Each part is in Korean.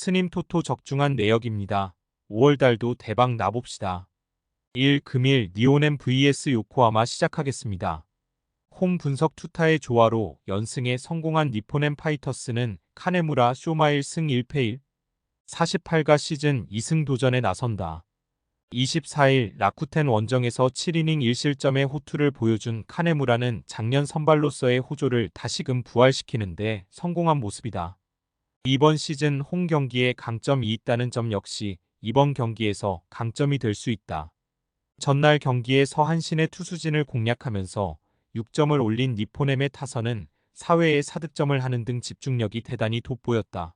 스님 토토 적중한 내역입니다. 5월달도 대박 나봅시다. 1. 금일 니오넴 vs 요코하마 시작하겠습니다. 홈 분석 투타의 조화로 연승에 성공한 니포넴 파이터스는 카네무라 쇼마일 승 1패 1, 48가 시즌 2승 도전에 나선다. 24일 라쿠텐 원정에서 7이닝 1실점의 호투를 보여준 카네무라는 작년 선발로서의 호조를 다시금 부활시키는데 성공한 모습이다. 이번 시즌 홈 경기에 강점이 있다는 점 역시 이번 경기에서 강점이 될 수 있다. 전날 경기에 서한신의 투수진을 공략하면서 6점을 올린 니포넴의 타선은 4회에 4득점을 하는 등 집중력이 대단히 돋보였다.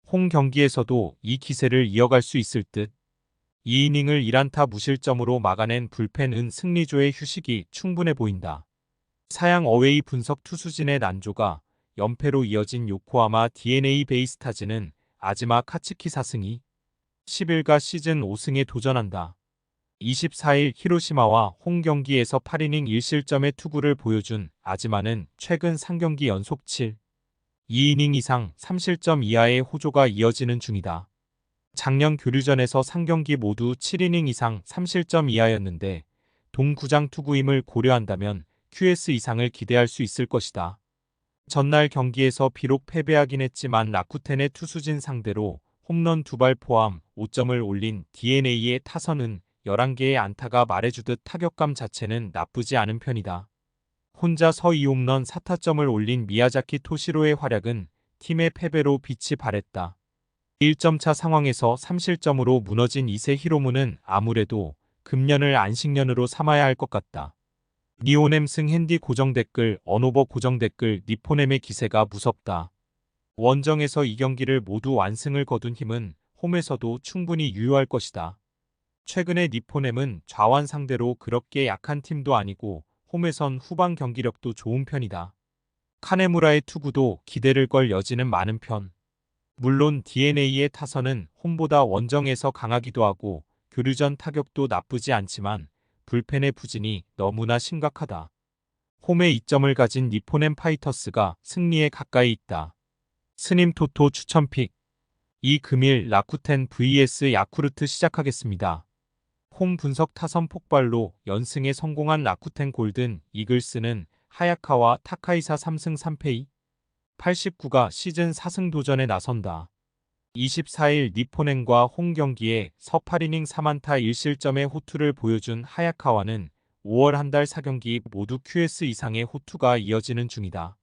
홈 경기에서도 이 기세를 이어갈 수 있을 듯. 2이닝을 1안타 무실점으로 막아낸 불펜은 승리조의 휴식이 충분해 보인다. 사양 어웨이 분석 투수진의 난조가 연패로 이어진 요코하마 DNA 베이스타즈는 아즈마 카츠키 4승이 10일가 시즌 5승에 도전한다. 24일 히로시마와 홈 경기에서 8이닝 1실점의 투구를 보여준 아즈마는 최근 3경기 연속 7, 2이닝 이상 3실점 이하의 호조가 이어지는 중이다. 작년 교류전에서 3경기 모두 7이닝 이상 3실점 이하였는데 동구장 투구임을 고려한다면 QS 이상을 기대할 수 있을 것이다. 전날 경기에서 비록 패배하긴 했지만 라쿠텐의 투수진 상대로 홈런 2발 포함 5점을 올린 DNA의 타선은 11개의 안타가 말해주듯 타격감 자체는 나쁘지 않은 편이다. 혼자 서 2홈런 4타점을 올린 미야자키 토시로의 활약은 팀의 패배로 빛이 발했다. 1점차 상황에서 3실점으로 무너진 이세 히로무는 아무래도 금년을 안식년으로 삼아야 할 것 같다. 니오넴 승 핸디 고정 댓글 언오버 고정 댓글 니포넴의 기세가 무섭다. 원정에서 이 경기를 모두 완승을 거둔 힘은 홈에서도 충분히 유효할 것이다. 최근에 니포넴은 좌완 상대로 그렇게 약한 팀도 아니고 홈에선 후방 경기력도 좋은 편이다. 카네무라의 투구도 기대를 걸 여지는 많은 편. 물론 DNA의 타선은 홈보다 원정에서 강하기도 하고 교류전 타격도 나쁘지 않지만 불펜의 부진이 너무나 심각하다. 홈에 이점을 가진 니포넴 파이터스가 승리에 가까이 있다. 스님 토토 추천픽. 이 금일 라쿠텐 vs 야쿠르트 시작하겠습니다. 홈 분석 타선 폭발로 연승에 성공한 라쿠텐 골든 이글스는 하야카와 타카이사 3승 3패 2, 89가 시즌 4승 도전에 나선다. 24일 니포넴과 홈 경기에 서 8이닝 3안타 1실점의 호투를 보여준 하야카와는 5월 한 달 4경기 모두 QS 이상의 호투가 이어지는 중이다.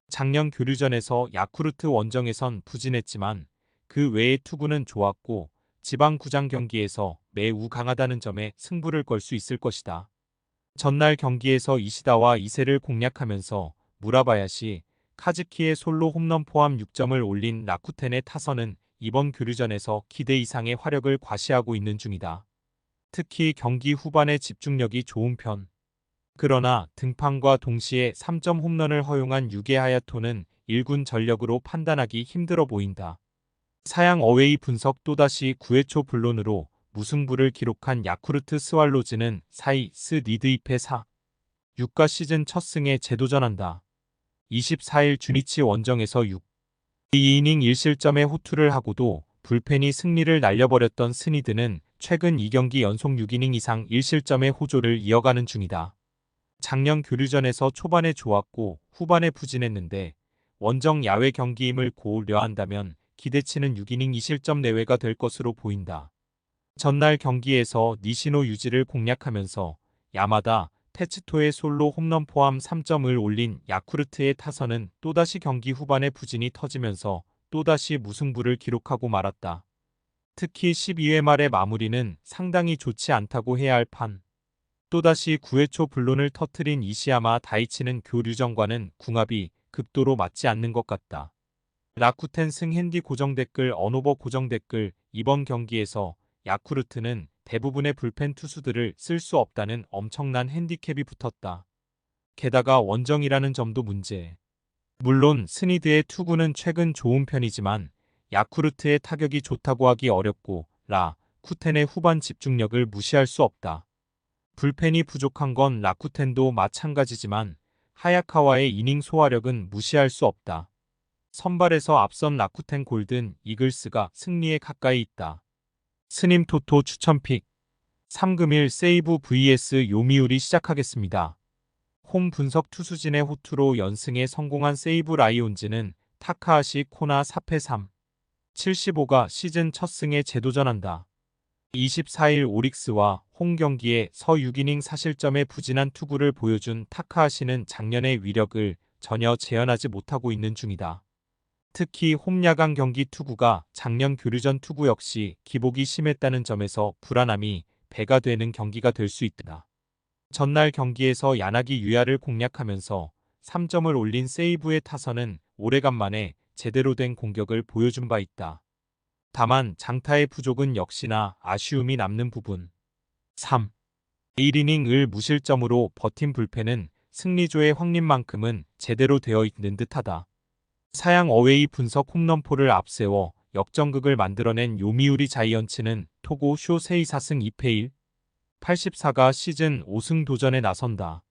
작년 교류전에서 야쿠르트 원정에선 부진했지만 그 외의 투구는 좋았고 지방 구장 경기에서 매우 강하다는 점에 승부를 걸 수 있을 것이다. 전날 경기에서 이시다와 이세를 공략하면서 무라바야시, 카즈키의 솔로 홈런 포함 6점을 올린 라쿠텐의 타선은 이번 교류전에서 기대 이상의 화력을 과시하고 있는 중이다. 특히 경기 후반의 집중력이 좋은 편. 그러나 등판과 동시에 3점 홈런을 허용한 유게 하야토는 1군 전력으로 판단하기 힘들어 보인다. 사양 어웨이 분석 또다시 9회 초 불론으로 무승부를 기록한 야쿠르트 스왈로즈는 4위 스 리드 2패 4, 6가 시즌 첫 승에 재도전한다. 24일 주니치 원정에서 6, 2이닝 1실점의 호투를 하고도 불펜이 승리를 날려버렸던 스니드는 최근 2경기 연속 6이닝 이상 1실점의 호조를 이어가는 중이다. 작년 교류전에서 초반에 좋았고 후반에 부진했는데 원정 야외 경기임을 고려한다면 기대치는 6이닝 2실점 내외가 될 것으로 보인다. 전날 경기에서 니시노 유지를 공략하면서 야마다, 테츠토의 솔로 홈런 포함 3점을 올린 야쿠르트의 타선은 또다시 경기 후반에 부진이 터지면서 또다시 무승부를 기록하고 말았다. 특히 12회 말의 마무리는 상당히 좋지 않다고 해야 할 판. 또다시 9회 초 불론을 터트린 이시야마 다이치는 교류전과는 궁합이 극도로 맞지 않는 것 같다. 라쿠텐 승 핸디 고정 댓글 언오버 고정 댓글 이번 경기에서 야쿠르트는 대부분의 불펜 투수들을 쓸 수 없다는 엄청난 핸디캡이 붙었다. 게다가 원정이라는 점도 문제. 물론 스니드의 투구는 최근 좋은 편이지만 야쿠르트의 타격이 좋다고 하기 어렵고 라쿠텐의 후반 집중력을 무시할 수 없다. 불펜이 부족한 건 라쿠텐도 마찬가지지만 하야카와의 이닝 소화력은 무시할 수 없다. 선발에서 앞선 라쿠텐 골든 이글스가 승리에 가까이 있다. 스님 토토 추천픽 3금일 세이브 vs 요미우리 시작하겠습니다. 홈 분석 투수진의 호투로 연승에 성공한 세이브 라이온즈는 타카하시 코나 4패 3, 75가 시즌 첫 승에 재도전한다. 24일 오릭스와 홈 경기에 서 6이닝 사실점의 부진한 투구를 보여준 타카하시는 작년의 위력을 전혀 재현하지 못하고 있는 중이다. 특히 홈 야간 경기 투구가 작년 교류전 투구 역시 기복이 심했다는 점에서 불안함이 배가 되는 경기가 될 수 있다. 전날 경기에서 야나기 유야를 공략하면서 3점을 올린 세이브의 타선은 오래간만에 제대로 된 공격을 보여준 바 있다. 다만 장타의 부족은 역시나 아쉬움이 남는 부분. 3. 1이닝을 무실점으로 버틴 불펜은 승리조의 확립만큼은 제대로 되어 있는 듯하다. 사양 어웨이 분석 홈런포를 앞세워 역전극을 만들어낸 요미우리 자이언츠는 토고 쇼세이 4승 2패 1, 84가 시즌 5승 도전에 나선다.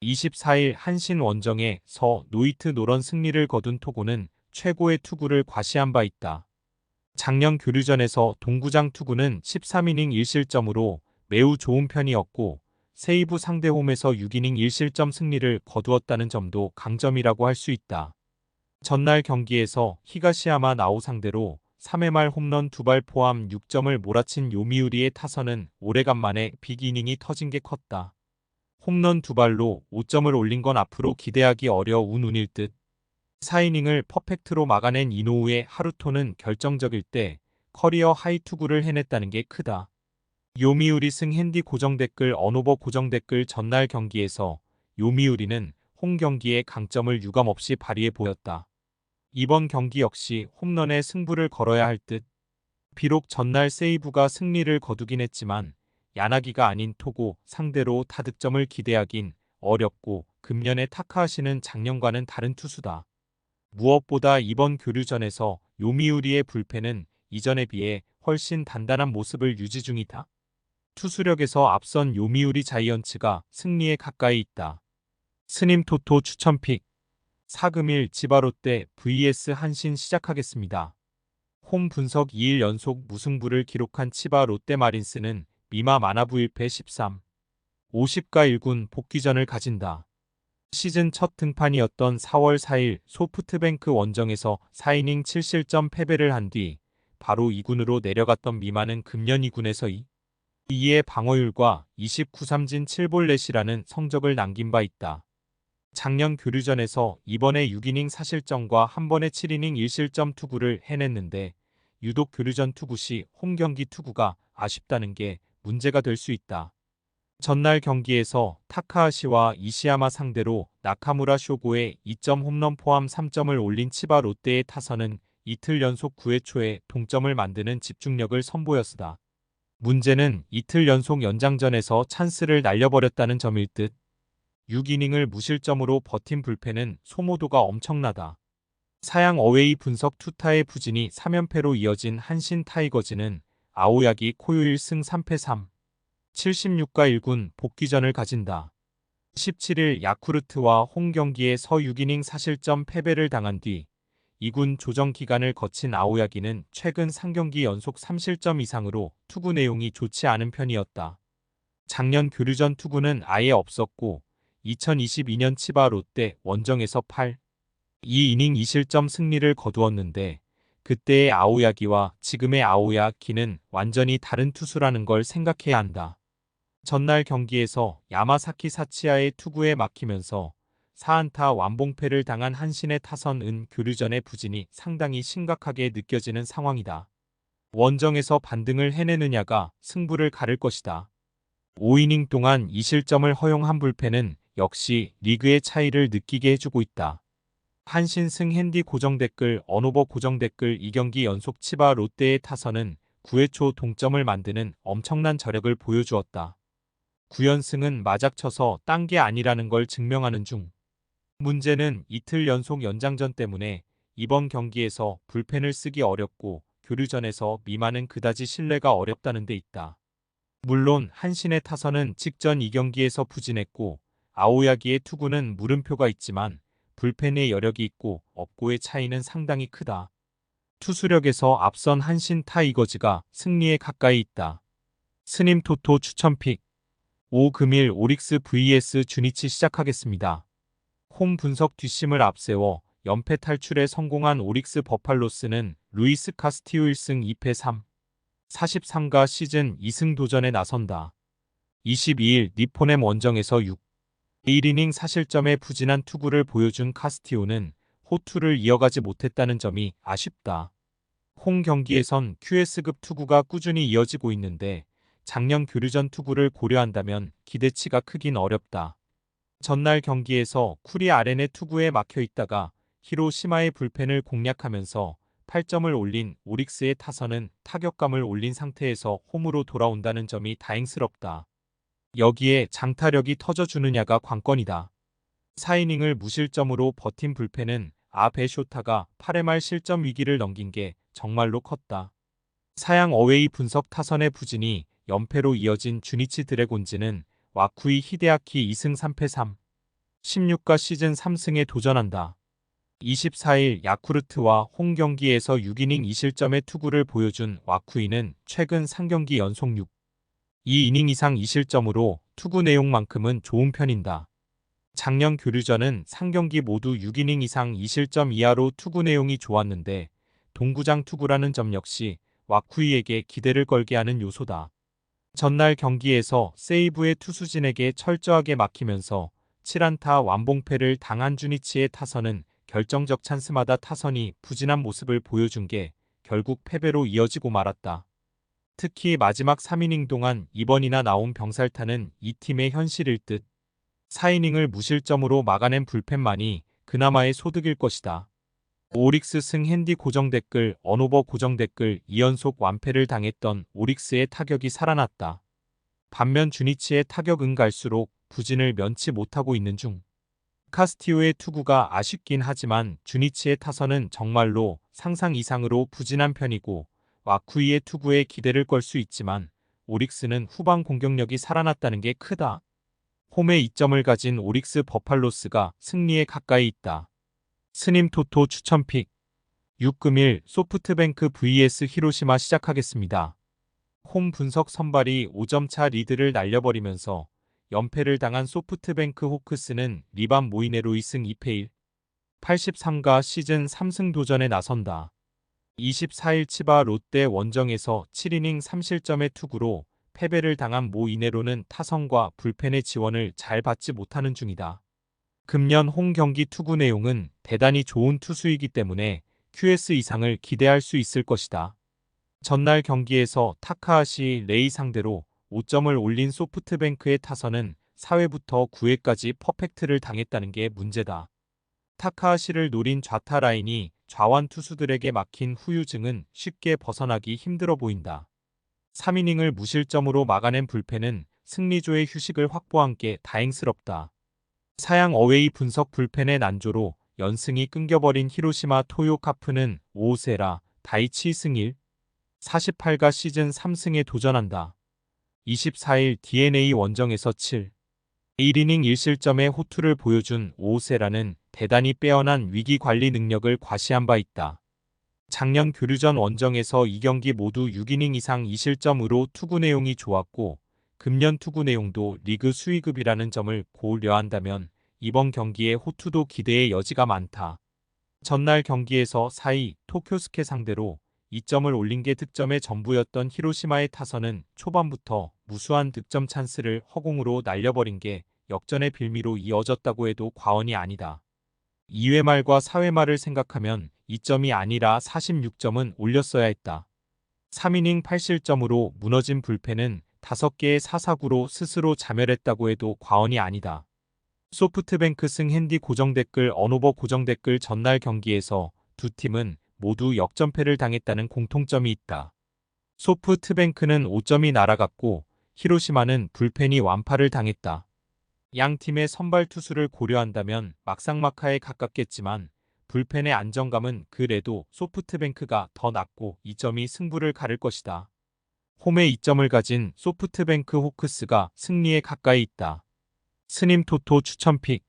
24일 한신 원정에 서 노이트 노런 승리를 거둔 토고는 최고의 투구를 과시한 바 있다. 작년 교류전에서 동구장 투구는 13이닝 1실점으로 매우 좋은 편이었고 세이브 상대 홈에서 6이닝 1실점 승리를 거두었다는 점도 강점이라고 할 수 있다. 전날 경기에서 히가시야마 나오 상대로 3회 말 홈런 2발 포함 6점을 몰아친 요미우리의 타선은 오래간만에 빅이닝이 터진 게 컸다. 홈런 2발로 5점을 올린 건 앞으로 기대하기 어려운 운일 듯. 4이닝을 퍼펙트로 막아낸 이노우의 하루토는 결정적일 때 커리어 하이 투구를 해냈다는 게 크다. 요미우리 승 핸디 고정 댓글 언오버 고정 댓글 전날 경기에서 요미우리는 홈 경기의 강점을 유감없이 발휘해 보였다. 이번 경기 역시 홈런에 승부를 걸어야 할 듯. 비록 전날 세이브가 승리를 거두긴 했지만 야나기가 아닌 토고 상대로 타득점을 기대하긴 어렵고 금년의 타카하시는 작년과는 다른 투수다. 무엇보다 이번 교류전에서 요미우리의 불펜은 이전에 비해 훨씬 단단한 모습을 유지 중이다. 투수력에서 앞선 요미우리 자이언츠가 승리에 가까이 있다. 스님 토토 추천픽 4금일 지바롯데 vs 한신 시작하겠습니다. 홈 분석 2일 연속 무승부를 기록한 치바 롯데마린스는 미마 마나부 1패 13, 50가 1군 복귀전을 가진다. 시즌 첫 등판이었던 4월 4일 소프트뱅크 원정에서 4이닝 7실점 패배를 한 뒤 바로 2군으로 내려갔던 미마는 금년 2군에서 2위의 방어율과 29삼진 7볼넷이라는 성적을 남긴 바 있다. 작년 교류전에서 이번에 6이닝 사실점과 한 번에 7이닝 1실점 투구를 해냈는데 유독 교류전 투구 시 홈경기 투구가 아쉽다는 게 문제가 될 수 있다. 전날 경기에서 타카하시와 이시야마 상대로 나카무라 쇼고의 2점 홈런 포함 3점을 올린 치바 롯데의 타선은 이틀 연속 9회 초에 동점을 만드는 집중력을 선보였다. 문제는 이틀 연속 연장전에서 찬스를 날려버렸다는 점일 듯. 6이닝을 무실점으로 버틴 불펜은 소모도가 엄청나다. 사양 어웨이 분석 투타의 부진이 3연패로 이어진 한신 타이거즈는 아오야기 코요 1승 3패 3, 76가 1군 복귀전을 가진다. 17일 야쿠르트와 홈 경기에 서 6이닝 사실점 패배를 당한 뒤 2군 조정 기간을 거친 아오야기는 최근 3경기 연속 3실점 이상으로 투구 내용이 좋지 않은 편이었다. 작년 교류전 투구는 아예 없었고 2022년 치바 롯데 원정에서 8, 2이닝 2실점 승리를 거두었는데 그때의 아오야기와 지금의 아오야기는 완전히 다른 투수라는 걸 생각해야 한다. 전날 경기에서 야마사키 사치야의 투구에 막히면서 4안타 완봉패를 당한 한신의 타선은 교류전의 부진이 상당히 심각하게 느껴지는 상황이다. 원정에서 반등을 해내느냐가 승부를 가를 것이다. 5이닝 동안 2실점을 허용한 불펜은 역시 리그의 차이를 느끼게 해주고 있다. 한신 승 핸디 고정 댓글 언오버 고정 댓글 2경기 연속 치바 롯데의 타선은 9회 초 동점을 만드는 엄청난 저력을 보여주었다. 9연승은 마작쳐서 딴 게 아니라는 걸 증명하는 중. 문제는 이틀 연속 연장전 때문에 이번 경기에서 불펜을 쓰기 어렵고 교류전에서 미마는 그다지 신뢰가 어렵다는 데 있다. 물론 한신의 타선은 직전 2경기에서 부진했고 아오야기의 투구는 물음표가 있지만 불펜의 여력이 있고 없고의 차이는 상당히 크다. 투수력에서 앞선 한신 타이거즈가 승리에 가까이 있다. 스님 토토 추천픽 5 금일 오릭스 vs 주니치 시작하겠습니다. 홈 분석 뒷심을 앞세워 연패 탈출에 성공한 오릭스 버팔로스는 루이스 카스티오 1승 2패 3, 43가 시즌 2승 도전에 나선다. 22일 니포넴 원정에서 6, 1이닝 사실점의 부진한 투구를 보여준 카스티오는 호투를 이어가지 못했다는 점이 아쉽다. 홈 경기에선 QS급 투구가 꾸준히 이어지고 있는데 작년 교류전 투구를 고려한다면 기대치가 크긴 어렵다. 전날 경기에서 쿠리 아렌의 투구에 막혀 있다가 히로시마의 불펜을 공략하면서 8점을 올린 오릭스의 타선은 타격감을 올린 상태에서 홈으로 돌아온다는 점이 다행스럽다. 여기에 장타력이 터져주느냐가 관건이다. 4이닝을 무실점으로 버틴 불펜은 아베쇼타가 8회 말 실점 위기를 넘긴 게 정말로 컸다. 사양 어웨이 분석 타선의 부진이 연패로 이어진 주니치 드래곤즈는 와쿠이 히데아키 2승 3패 3, 16가 시즌 3승에 도전한다. 24일 야쿠르트와 홈 경기에서 6이닝 2실점의 투구를 보여준 와쿠이는 최근 3경기 연속 6, 2이닝 이상 2실점으로 투구 내용만큼은 좋은 편인다. 작년 교류전은 3경기 모두 6이닝 이상 2실점 이하로 투구 내용이 좋았는데 동구장 투구라는 점 역시 와쿠이에게 기대를 걸게 하는 요소다. 전날 경기에서 세이브의 투수진에게 철저하게 막히면서 7안타 완봉패를 당한 주니치의 타선은 결정적 찬스마다 타선이 부진한 모습을 보여준 게 결국 패배로 이어지고 말았다. 특히 마지막 3이닝 동안 2번이나 나온 병살타는 이 팀의 현실일 듯. 4이닝을 무실점으로 막아낸 불펜만이 그나마의 소득일 것이다. 오릭스 승 핸디 고정 댓글 언오버 고정 댓글 2연속 완패를 당했던 오릭스의 타격이 살아났다. 반면 주니치의 타격은 갈수록 부진을 면치 못하고 있는 중. 카스티오의 투구가 아쉽긴 하지만 주니치의 타선은 정말로 상상 이상으로 부진한 편이고 와쿠이의 투구에 기대를 걸 수 있지만 오릭스는 후방 공격력이 살아났다는 게 크다. 홈에 2점을 가진 오릭스 버팔로스가 승리에 가까이 있다. 스님 토토 추천픽 6금일 소프트뱅크 vs 히로시마 시작하겠습니다. 홈 분석 선발이 5점차 리드를 날려버리면서 연패를 당한 소프트뱅크 호크스는 리반 모이네로 2승 2패 1, 83가 시즌 3승 도전에 나선다. 24일 치바 롯데 원정에서 7이닝 3실점의 투구로 패배를 당한 모이네로는 타선과 불펜의 지원을 잘 받지 못하는 중이다. 금년 홈 경기 투구 내용은 대단히 좋은 투수이기 때문에 QS 이상을 기대할 수 있을 것이다. 전날 경기에서 타카하시 레이 상대로 5점을 올린 소프트뱅크의 타선은 4회부터 9회까지 퍼펙트를 당했다는 게 문제다. 타카하시를 노린 좌타 라인이 좌완 투수들에게 막힌 후유증은 쉽게 벗어나기 힘들어 보인다. 3이닝을 무실점으로 막아낸 불펜은 승리조의 휴식을 확보한 게 다행스럽다. 사양 어웨이 분석 불펜의 난조로 연승이 끊겨버린 히로시마 토요카프는 오세라 다이치 승 1, 48가 시즌 3승에 도전한다. 24일 DNA 원정에서 7, 1이닝 1실점의 호투를 보여준 오세라는 대단히 빼어난 위기 관리 능력을 과시한 바 있다. 작년 교류전 원정에서 2경기 모두 6이닝 이상 2실점으로 투구 내용이 좋았고 금년 투구 내용도 리그 수위급이라는 점을 고려한다면 이번 경기의 호투도 기대의 여지가 많다. 전날 경기에서 4위 토쿄스케 상대로 2점을 올린 게 득점의 전부였던 히로시마의 타선은 초반부터 무수한 득점 찬스를 허공으로 날려버린 게 역전의 빌미로 이어졌다고 해도 과언이 아니다. 2회 말과 4회 말을 생각하면 2점이 아니라 46점은 올렸어야 했다. 3이닝 8실점으로 무너진 불펜은 5개의 사사구로 스스로 자멸했다고 해도 과언이 아니다. 소프트뱅크 승 핸디 고정 댓글 언오버 고정 댓글 전날 경기에서 두 팀은 모두 역전패를 당했다는 공통점이 있다. 소프트뱅크는 5점이 날아갔고 히로시마는 불펜이 완파를 당했다. 양 팀의 선발 투수를 고려한다면 막상막하에 가깝겠지만 불펜의 안정감은 그래도 소프트뱅크가 더 낮고 이 점이 승부를 가를 것이다. 홈에 2점을 가진 소프트뱅크 호크스가 승리에 가까이 있다. 스님 토토 추천픽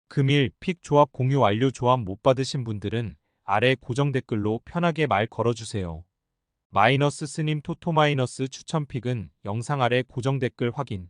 금일 픽 조합 공유 완료. 조합 못 받으신 분들은 아래 고정 댓글로 편하게 말 걸어주세요. 마이너스 스님 토토 마이너스 추천 픽은 영상 아래 고정 댓글 확인.